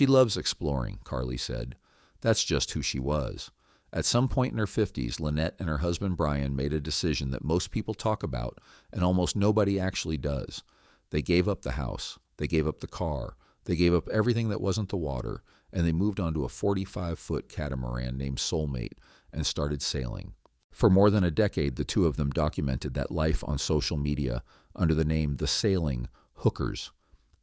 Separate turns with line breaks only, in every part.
She loves exploring, Karli said. That's just who she was. At some point in her 50s, Lynette and her husband Brian made a decision that most people talk about and almost nobody actually does. They gave up the house, they gave up the car, they gave up everything that wasn't the water, and they moved onto a 45-foot catamaran named Soulmate and started sailing. For more than a decade, the two of them documented that life on social media under the name The Sailing Hookers.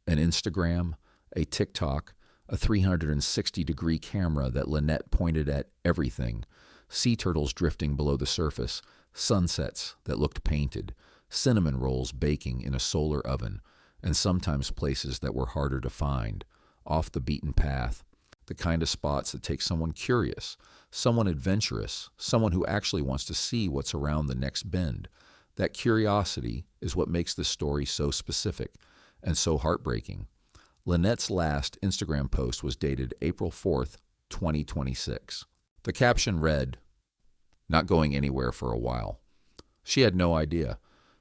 An Instagram, a TikTok, a 360-degree camera that Lynette pointed at everything, sea turtles drifting below the surface, sunsets that looked painted, cinnamon rolls baking in a solar oven, and sometimes places that were harder to find, off the beaten path, the kind of spots that take someone curious, someone adventurous, someone who actually wants to see what's around the next bend. That curiosity is what makes this story so specific and so heartbreaking. Lynette's last Instagram post was dated April 4th, 2026. The caption read, "Not going anywhere for a while." She had no idea.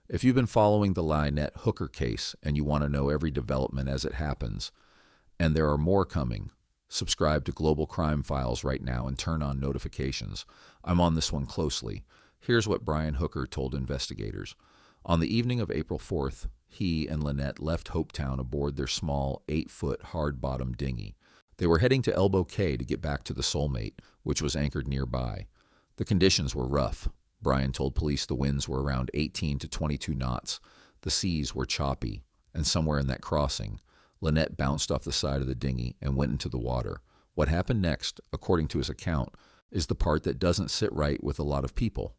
If you've been following the Lynette Hooker case and you want to know every development as it happens, and there are more coming, subscribe to Global Crime Files right now and turn on notifications. I'm on this one closely. Here's what Brian Hooker told investigators. On the evening of April 4th, he and Lynette left Hopetown aboard their small 8-foot hard-bottom dinghy. They were heading to Elbow Cay to get back to the Soulmate, which was anchored nearby. The conditions were rough. Brian told police the winds were around 18 to 22 knots. The seas were choppy, and somewhere in that crossing, Lynette bounced off the side of the dinghy and went into the water. What happened next, according to his account, is the part that doesn't sit right with a lot of people.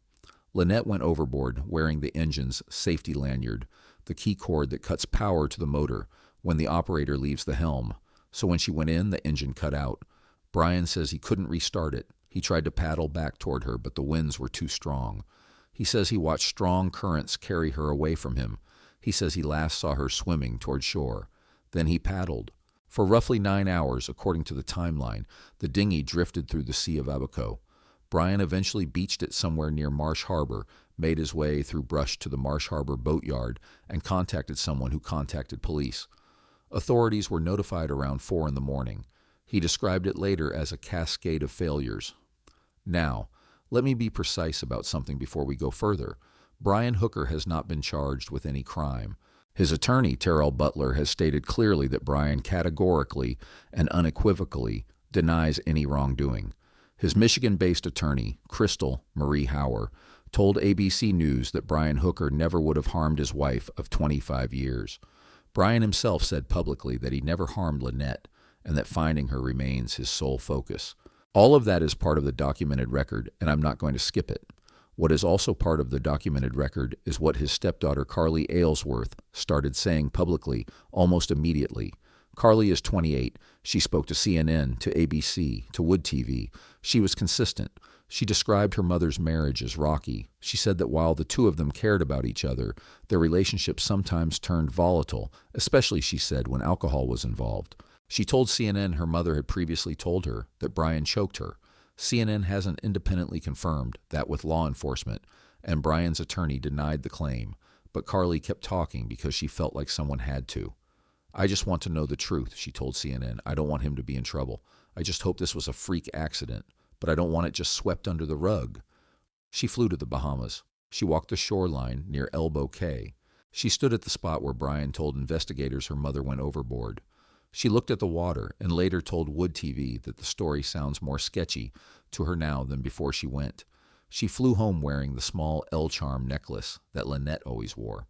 Lynette went overboard wearing the engine's safety lanyard, the key cord that cuts power to the motor when the operator leaves the helm. So when she went in, the engine cut out. Brian says he couldn't restart it. He tried to paddle back toward her, but the winds were too strong. He says he watched strong currents carry her away from him. He says he last saw her swimming toward shore. Then he paddled. For roughly 9 hours, according to the timeline, the dinghy drifted through the Sea of Abaco. Brian eventually beached it somewhere near Marsh Harbour, made his way through brush to the Marsh Harbour boatyard, and contacted someone who contacted police. Authorities were notified around 4 in the morning. He described it later as a cascade of failures. Now, let me be precise about something before we go further. Brian Hooker has not been charged with any crime. His attorney, Terrell Butler, has stated clearly that Brian categorically and unequivocally denies any wrongdoing. His Michigan-based attorney, Crystal Marie Hauer, told ABC News that Brian Hooker never would have harmed his wife of 25 years. Brian himself said publicly that he never harmed Lynette and that finding her remains his sole focus. All of that is part of the documented record, and I'm not going to skip it. What is also part of the documented record is what his stepdaughter Karli Aylesworth started saying publicly almost immediately. Karli is 28. She spoke to CNN, to ABC, to Wood TV. She was consistent. She described her mother's marriage as rocky. She said that while the two of them cared about each other, their relationship sometimes turned volatile, especially, she said, when alcohol was involved. She told CNN her mother had previously told her that Brian choked her. CNN hasn't independently confirmed that with law enforcement, and Brian's attorney denied the claim, but Karli kept talking because she felt like someone had to. "I just want to know the truth," she told CNN. "I don't want him to be in trouble. I just hope this was a freak accident, but I don't want it just swept under the rug." She flew to the Bahamas. She walked the shoreline near Elbow Cay. She stood at the spot where Brian told investigators her mother went overboard. She looked at the water and later told Wood TV that the story sounds more sketchy to her now than before she went. She flew home wearing the small L-charm necklace that Lynette always wore.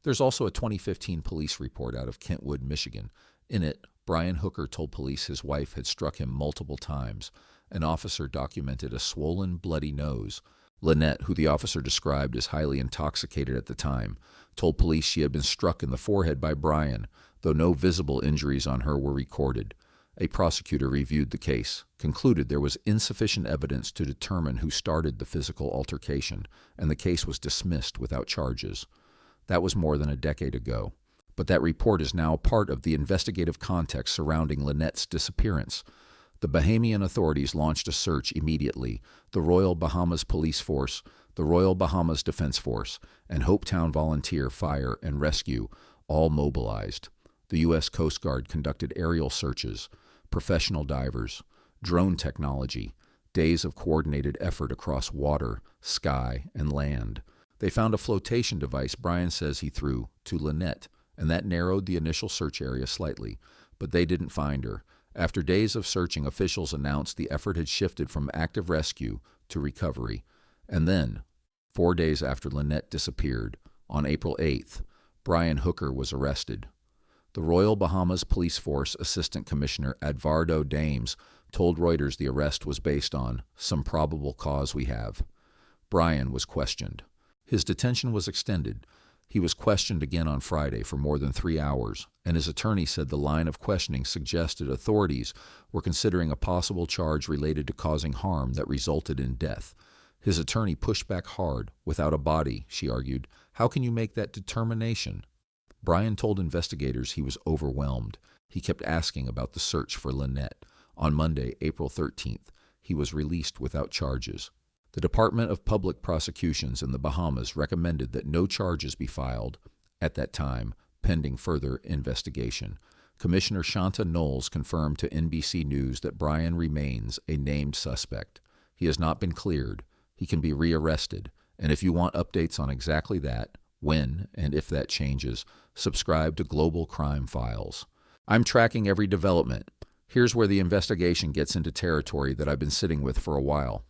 There's also a 2015 police report out of Kentwood, Michigan. In it, Brian Hooker told police his wife had struck him multiple times. An officer documented a swollen, bloody nose. Lynette, who the officer described as highly intoxicated at the time, told police she had been struck in the forehead by Brian, though no visible injuries on her were recorded. A prosecutor reviewed the case, concluded there was insufficient evidence to determine who started the physical altercation, and the case was dismissed without charges. That was more than a decade ago, but that report is now part of the investigative context surrounding Lynette's disappearance. The Bahamian authorities launched a search immediately. The Royal Bahamas Police Force, the Royal Bahamas Defense Force, and Hopetown Volunteer Fire and Rescue all mobilized. The U.S. Coast Guard conducted aerial searches. professional divers, drone technology, days of coordinated effort across water, sky, and land. They found a flotation device Brian says he threw to Lynette, and that narrowed the initial search area slightly, but they didn't find her. After days of searching, officials announced the effort had shifted from active rescue to recovery. And then, 4 days after Lynette disappeared, on April 8th, Brian Hooker was arrested. The Royal Bahamas Police Force Assistant Commissioner Edvardo Dames told Reuters the arrest was based on some probable cause we have. Brian was questioned. His detention was extended. He was questioned again on Friday for more than 3 hours, and his attorney said the line of questioning suggested authorities were considering a possible charge related to causing harm that resulted in death. His attorney pushed back hard. Without a body, she argued, how can you make that determination? Brian told investigators he was overwhelmed. He kept asking about the search for Lynette. On Monday, April 13th, he was released without charges. The Department of Public Prosecutions in the Bahamas recommended that no charges be filed at that time, pending further investigation. Commissioner Shanta Knowles confirmed to NBC News that Brian remains a named suspect. He has not been cleared. He can be rearrested. And if you want updates on exactly that, when and if that changes, subscribe to Global Crime Files. I'm tracking every development. Here's where the investigation gets into territory that I've been sitting with for a while.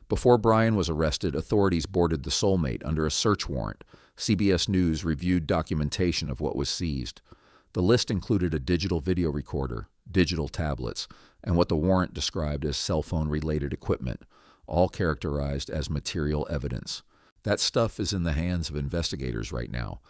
Before Brian was arrested, authorities boarded the Soulmate under a search warrant. CBS News reviewed documentation of what was seized. The list included a digital video recorder, digital tablets, and what the warrant described as cell phone-related equipment, all characterized as material evidence. That stuff is in the hands of investigators right now.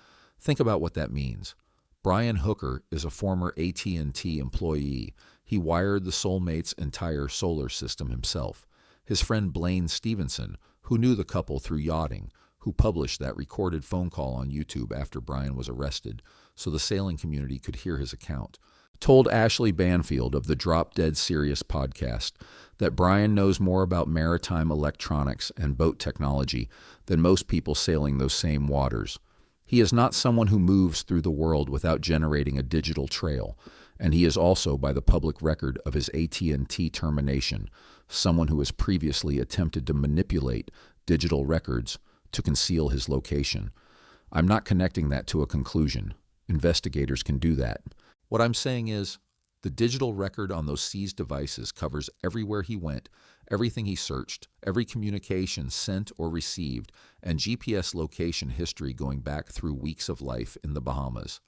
Think about what that means. Brian Hooker is a former AT&T employee. He wired the Soulmate's entire solar system himself. His friend Blaine Stevenson, who knew the couple through yachting, who published that recorded phone call on YouTube after Brian was arrested so the sailing community could hear his account, told Ashley Banfield of the Drop Dead Serious podcast that Brian knows more about maritime electronics and boat technology than most people sailing those same waters. He is not someone who moves through the world without generating a digital trail, and he is also, by the public record of his AT&T termination, someone who has previously attempted to manipulate digital records to conceal his location. I'm not connecting that to a conclusion. Investigators can do that. What I'm saying is, the digital record on those seized devices covers everywhere he went, everything he searched, every communication sent or received, and GPS location history going back through weeks of life in the Bahamas.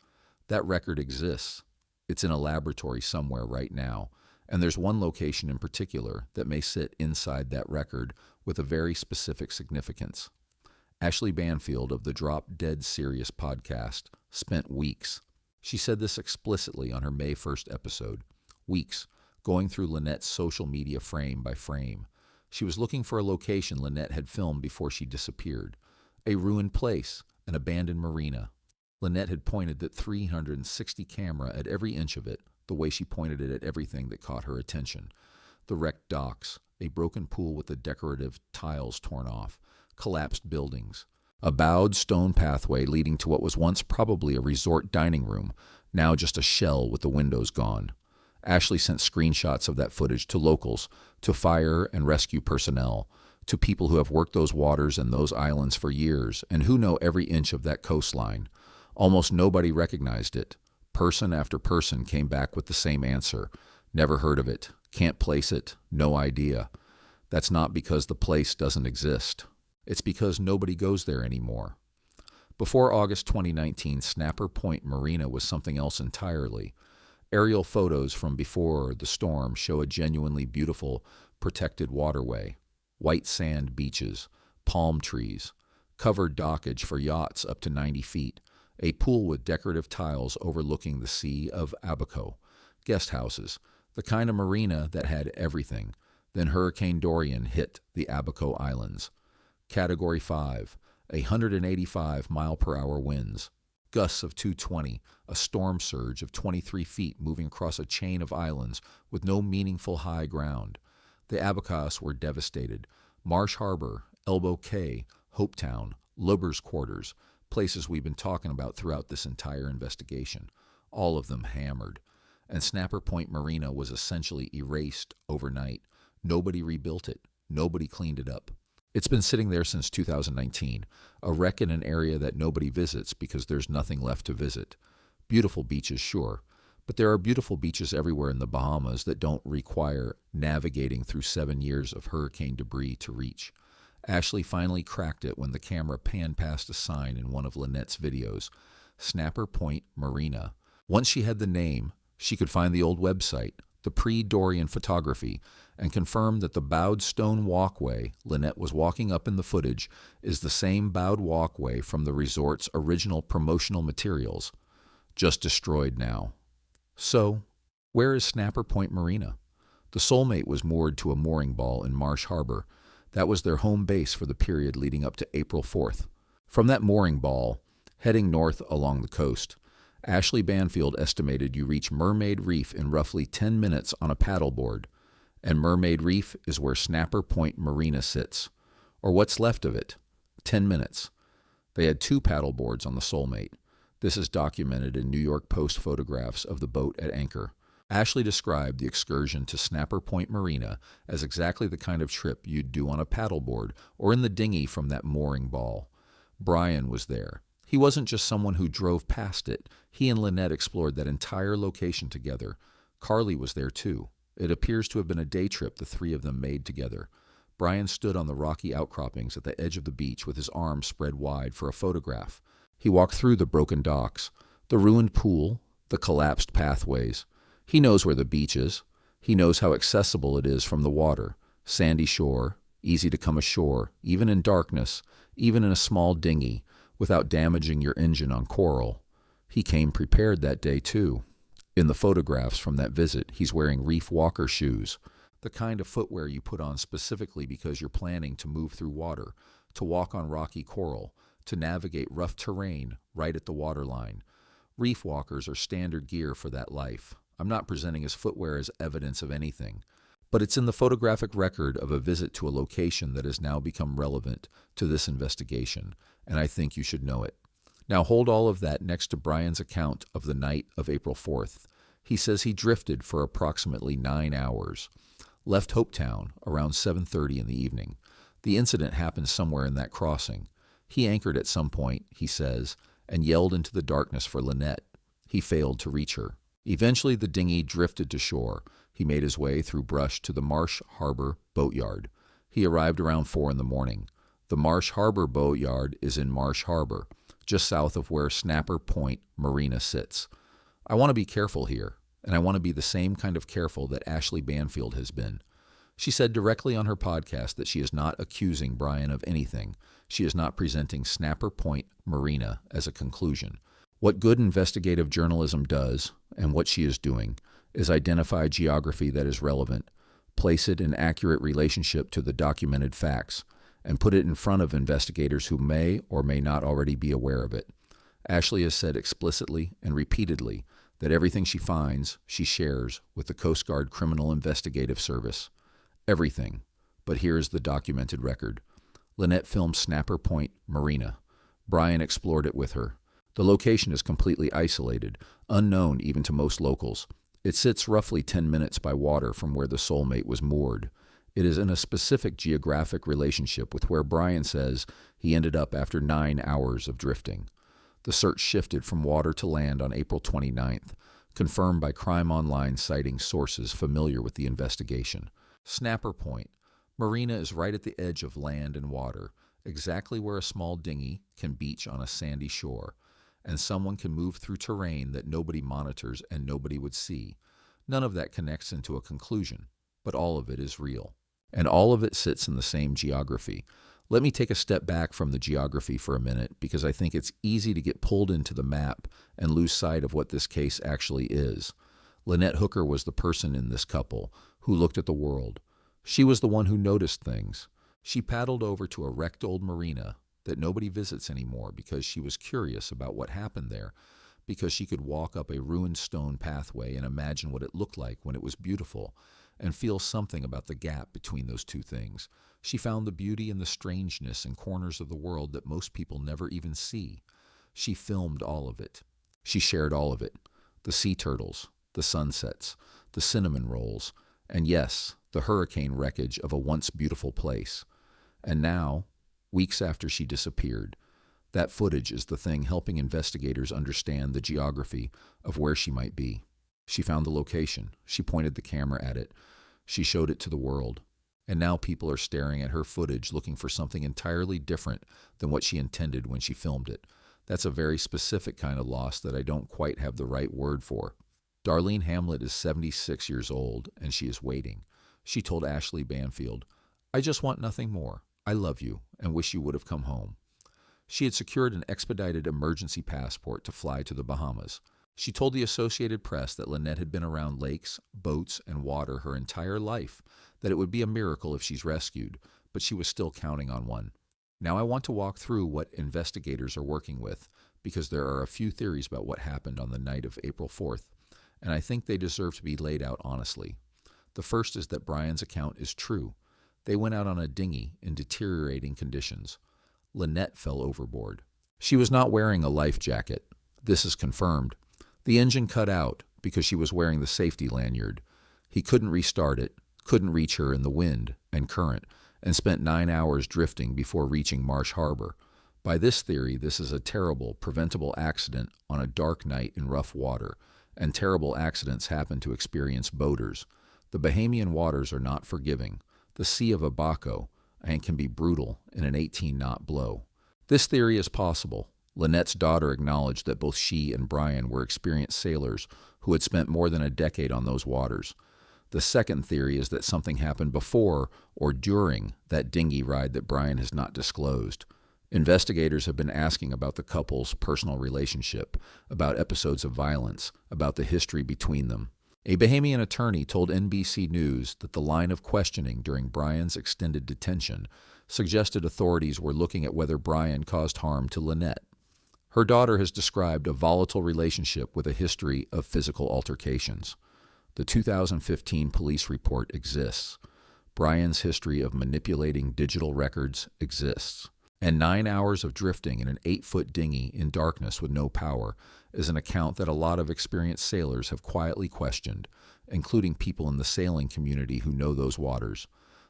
That record exists. It's in a laboratory somewhere right now, and there's one location in particular that may sit inside that record with a very specific significance. Ashley Banfield of the Drop Dead Serious podcast spent weeks. She said this explicitly on her May 1st episode. Weeks, going through Lynette's social media frame by frame. She was looking for a location Lynette had filmed before she disappeared. A ruined place, an abandoned marina. Lynette had pointed that 360 camera at every inch of it, the way she pointed it at everything that caught her attention. The wrecked docks, a broken pool with the decorative tiles torn off, collapsed buildings. A bowed stone pathway leading to what was once probably a resort dining room, now just a shell with the windows gone. Ashley sent screenshots of that footage to locals, to fire and rescue personnel, to people who have worked those waters and those islands for years and who know every inch of that coastline. Almost nobody recognized it. Person after person came back with the same answer. Never heard of it. Can't place it. No idea. That's not because the place doesn't exist. It's because nobody goes there anymore. Before August 2019, Snapper Point Marina was something else entirely. Aerial photos from before the storm show a genuinely beautiful, protected waterway, white sand beaches, palm trees, covered dockage for yachts up to 90 feet, a pool with decorative tiles overlooking the Sea of Abaco, guest houses, the kind of marina that had everything. Then Hurricane Dorian hit the Abaco Islands. Category 5, 185-mile-per-hour winds, gusts of 220, a storm surge of 23 feet moving across a chain of islands with no meaningful high ground. The Abacos were devastated. Marsh Harbour, Elbow Cay, Hopetown, Lubbers Quarters, places we've been talking about throughout this entire investigation, all of them hammered. and Snapper Point Marina was essentially erased overnight. Nobody rebuilt it. Nobody cleaned it up. It's been sitting there since 2019, a wreck in an area that nobody visits because there's nothing left to visit. Beautiful beaches, sure, but there are beautiful beaches everywhere in the Bahamas that don't require navigating through 7 years of hurricane debris to reach. Ashley finally cracked it when the camera panned past a sign in one of Lynette's videos, Snapper Point Marina. Once she had the name, she could find the old website, the pre-Dorian photography, and confirm that the bowed stone walkway Lynette was walking up in the footage is the same bowed walkway from the resort's original promotional materials, just destroyed now. So, where is Snapper Point Marina? The Soulmate was moored to a mooring ball in Marsh Harbour. That was their home base for the period leading up to April 4th. From that mooring ball, heading north along the coast, Ashley Banfield estimated you reach Mermaid Reef in roughly 10 minutes on a paddleboard, and Mermaid Reef is where Snapper Point Marina sits, or what's left of it, 10 minutes. They had 2 paddleboards on the Soulmate. This is documented in New York Post photographs of the boat at anchor. Ashley described the excursion to Snapper Point Marina as exactly the kind of trip you'd do on a paddleboard or in the dinghy from that mooring ball. Brian was there. He wasn't just someone who drove past it. He and Lynette explored that entire location together. Karli was there too. It appears to have been a day trip the 3 of them made together. Brian stood on the rocky outcroppings at the edge of the beach with his arms spread wide for a photograph. He walked through the broken docks, the ruined pool, the collapsed pathways. He knows where the beach is. He knows how accessible it is from the water. Sandy shore, easy to come ashore, even in darkness, even in a small dinghy, without damaging your engine on coral. He came prepared that day, too. In the photographs from that visit, he's wearing reef walker shoes, the kind of footwear you put on specifically because you're planning to move through water, to walk on rocky coral, to navigate rough terrain right at the waterline. Reef walkers are standard gear for that life. I'm not presenting his footwear as evidence of anything, but it's in the photographic record of a visit to a location that has now become relevant to this investigation, and I think you should know it. Now hold all of that next to Brian's account of the night of April 4th. He says he drifted for approximately 9 hours, left Hopetown around 7:30 in the evening. The incident happened somewhere in that crossing. He anchored at some point, he says, and yelled into the darkness for Lynette. He failed to reach her. Eventually the dinghy drifted to shore. He made his way through brush to the Marsh Harbour boatyard. He arrived around 4 in the morning. The Marsh Harbour boatyard is in Marsh Harbour, just south of where Snapper Point Marina sits. I want to be careful here, and I want to be the same kind of careful that Ashley Banfield has been. She said directly on her podcast that she is not accusing Brian of anything. She is not presenting Snapper Point Marina as a conclusion. What good investigative journalism does, and what she is doing, is identify geography that is relevant, place it in accurate relationship to the documented facts, and put it in front of investigators who may or may not already be aware of it. Ashley has said explicitly and repeatedly that everything she finds, she shares with the Coast Guard Criminal Investigative Service. Everything. But here is the documented record. Lynette filmed Snapper Point Marina. Brian explored it with her. The location is completely isolated, unknown even to most locals. It sits roughly 10 minutes by water from where the Soulmate was moored. It is in a specific geographic relationship with where Brian says he ended up after 9 hours of drifting. The search shifted from water to land on April 29th, confirmed by Crime Online citing sources familiar with the investigation. Snapper Point Marina is right at the edge of land and water, exactly where a small dinghy can beach on a sandy shore, and someone can move through terrain that nobody monitors and nobody would see. None of that connects into a conclusion, but all of it is real. And all of it sits in the same geography. Let me take a step back from the geography for a minute, because I think it's easy to get pulled into the map and lose sight of what this case actually is. Lynette Hooker was the person in this couple who looked at the world. She was the one who noticed things. She paddled over to a wrecked old marina that nobody visits anymore because she was curious about what happened there, because she could walk up a ruined stone pathway and imagine what it looked like when it was beautiful, and feel something about the gap between those two things. She found the beauty and the strangeness in corners of the world that most people never even see. She filmed all of it. She shared all of it. The sea turtles, the sunsets, the cinnamon rolls, and yes, the hurricane wreckage of a once beautiful place. And now, weeks after she disappeared, that footage is the thing helping investigators understand the geography of where she might be. She found the location. She pointed the camera at it. She showed it to the world. And now people are staring at her footage looking for something entirely different than what she intended when she filmed it. That's a very specific kind of loss that I don't quite have the right word for. Darlene Hamlet is 76 years old, and she is waiting. She told Ashley Banfield, "I just want nothing more. I love you and wish you would have come home." She had secured an expedited emergency passport to fly to the Bahamas. She told the Associated Press that Lynette had been around lakes, boats, and water her entire life, that it would be a miracle if she's rescued, but she was still counting on one. Now I want to walk through what investigators are working with, because there are a few theories about what happened on the night of April 4th, and I think they deserve to be laid out honestly. The first is that Brian's account is true. They went out on a dinghy in deteriorating conditions. Lynette fell overboard. She was not wearing a life jacket. This is confirmed. The engine cut out because she was wearing the safety lanyard. He couldn't restart it, couldn't reach her in the wind and current, and spent 9 hours drifting before reaching Marsh Harbour. By this theory, this is a terrible, preventable accident on a dark night in rough water, and terrible accidents happen to experienced boaters. The Bahamian waters are not forgiving. The Sea of Abaco, and can be brutal in an 18-knot blow. This theory is possible. Lynette's daughter acknowledged that both she and Brian were experienced sailors who had spent more than a decade on those waters. The second theory is that something happened before or during that dinghy ride that Brian has not disclosed. Investigators have been asking about the couple's personal relationship, about episodes of violence, about the history between them. A Bahamian attorney told NBC News that the line of questioning during Brian's extended detention suggested authorities were looking at whether Brian caused harm to Lynette. Her daughter has described a volatile relationship with a history of physical altercations. The 2015 police report exists. Brian's history of manipulating digital records exists. And 9 hours of drifting in an 8-foot dinghy in darkness with no power is an account that a lot of experienced sailors have quietly questioned, including people in the sailing community who know those waters.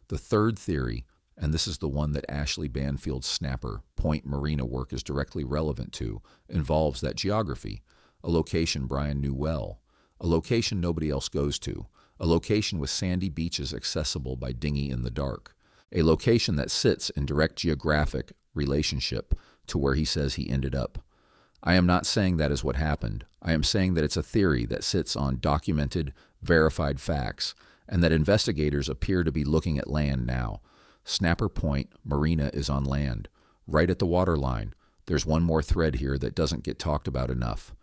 The third theory, and this is the one that Ashley Banfield's Snapper Point Marina work is directly relevant to, involves that geography, a location Brian knew well, a location nobody else goes to, a location with sandy beaches accessible by dinghy in the dark, a location that sits in direct geographic relationship to where he says he ended up. I am not saying that is what happened. I am saying that it's a theory that sits on documented, verified facts, and that investigators appear to be looking at land now. Snapper Point Marina is on land, right at the waterline. There's one more thread here that doesn't get talked about enough.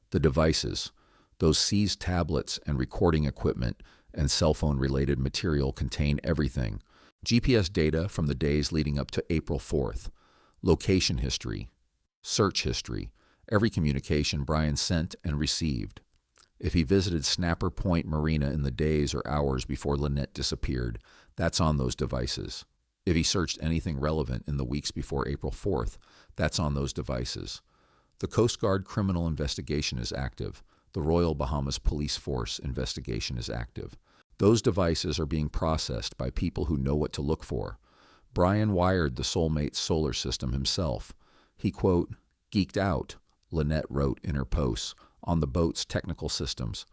The devices, those seized tablets and recording equipment and cell phone-related material contain everything. GPS data from the days leading up to April 4th, location history, search history, every communication Brian sent and received. If he visited Snapper Point Marina in the days or hours before Lynette disappeared, that's on those devices. If he searched anything relevant in the weeks before April 4th, that's on those devices. The Coast Guard criminal investigation is active. The Royal Bahamas Police Force investigation is active. Those devices are being processed by people who know what to look for. Brian wired the Soulmate solar system himself. He, quote, geeked out, Lynette wrote in her posts, on the boat's technical systems.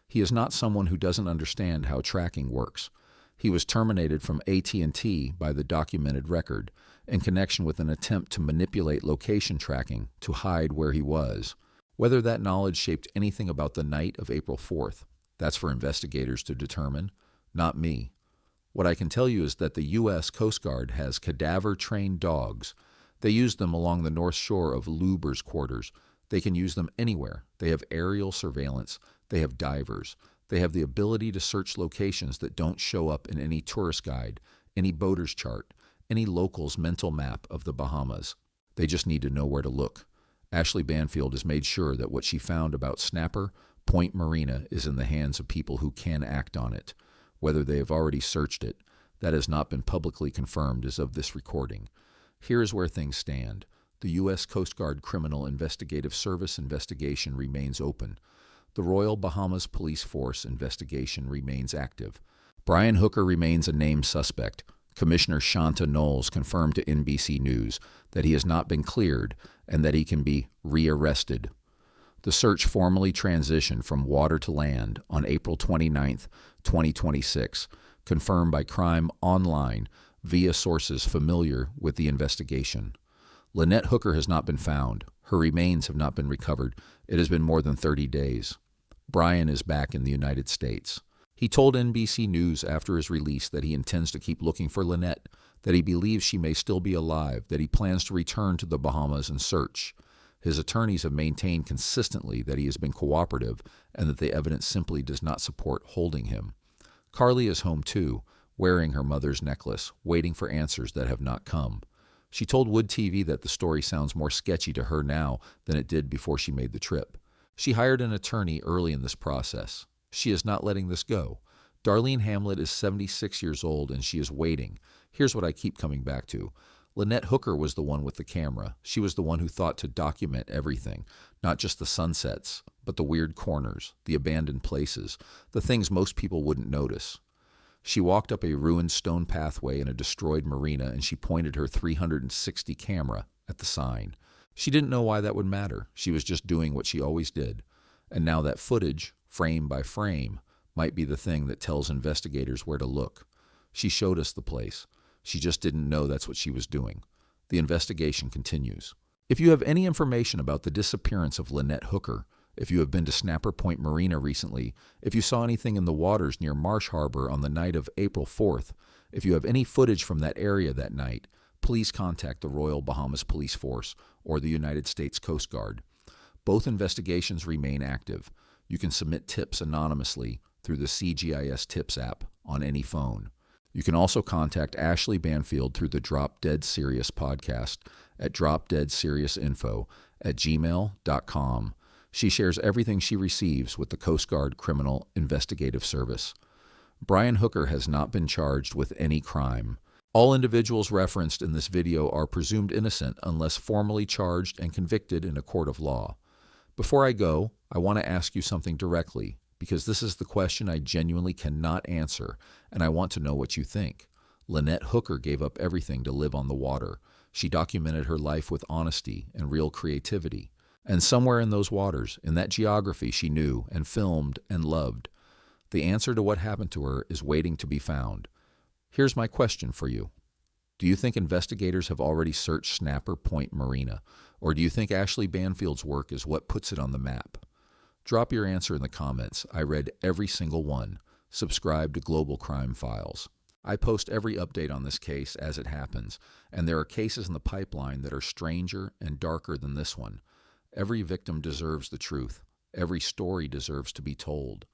He is not someone who doesn't understand how tracking works. He was terminated from AT&T by the documented record in connection with an attempt to manipulate location tracking to hide where he was. Whether that knowledge shaped anything about the night of April 4th, that's for investigators to determine, not me. What I can tell you is that the U.S. Coast Guard has cadaver-trained dogs. They use them along the north shore of Luber's quarters. They can use them anywhere. They have aerial surveillance. They have divers. They have the ability to search locations that don't show up in any tourist guide, any boater's chart, any local's mental map of the Bahamas. They just need to know where to look. Ashley Banfield has made sure that what she found about Snapper Point Marina is in the hands of people who can act on it. Whether they have already searched it, that has not been publicly confirmed as of this recording. Here is where things stand. The U.S. Coast Guard Criminal Investigative Service investigation remains open. The Royal Bahamas Police Force investigation remains active. Brian Hooker remains a named suspect. Commissioner Shanta Knowles confirmed to NBC News that he has not been cleared and that he can be rearrested. The search formally transitioned from water to land on April 29, 2026, confirmed by Crime Online via sources familiar with the investigation. Lynette Hooker has not been found. Her remains have not been recovered. It has been more than 30 days. Brian is back in the United States. He told NBC News after his release that he intends to keep looking for Lynette, that he believes she may still be alive, that he plans to return to the Bahamas and search. His attorneys have maintained consistently that he has been cooperative and that the evidence simply does not support holding him. Karli is home too, wearing her mother's necklace, waiting for answers that have not come. She told Wood TV that the story sounds more sketchy to her now than it did before she made the trip. She hired an attorney early in this process. She is not letting this go. Darlene Hamlet is 76 years old and she is waiting. Here's what I keep coming back to. Lynette Hooker was the one with the camera. She was the one who thought to document everything, not just the sunsets, but the weird corners, the abandoned places, the things most people wouldn't notice. She walked up a ruined stone pathway in a destroyed marina and she pointed her 360 camera at the sign. She didn't know why that would matter. She was just doing what she always did. And now that footage, frame by frame, might be the thing that tells investigators where to look. She showed us the place. She just didn't know that's what she was doing. The investigation continues. If you have any information about the disappearance of Lynette Hooker, if you have been to Snapper Point Marina recently, if you saw anything in the waters near Marsh Harbour on the night of April 4th, if you have any footage from that area that night, please contact the Royal Bahamas Police Force or the United States Coast Guard. Both investigations remain active. You can submit tips anonymously through the CGIS Tips app on any phone. You can also contact Ashley Banfield through the Drop Dead Serious podcast at dropdeadseriousinfo@gmail.com. She shares everything she receives with the Coast Guard Criminal Investigative Service. Brian Hooker has not been charged with any crime. All individuals referenced in this video are presumed innocent unless formally charged and convicted in a court of law. Before I go, I want to ask you something directly, because this is the question I genuinely cannot answer, and I want to know what you think. Lynette Hooker gave up everything to live on the water. She documented her life with honesty and real creativity. And somewhere in those waters, in that geography she knew and filmed and loved, the answer to what happened to her is waiting to be found. Here's my question for you. Do you think investigators have already searched Snapper Point Marina, or do you think Ashley Banfield's work is what puts it on the map? Drop your answer in the comments. I read every single one. Subscribe to Global Crime Files. I post every update on this case as it happens, and there are cases in the pipeline that are stranger and darker than this one. Every victim deserves the truth. Every story deserves to be told.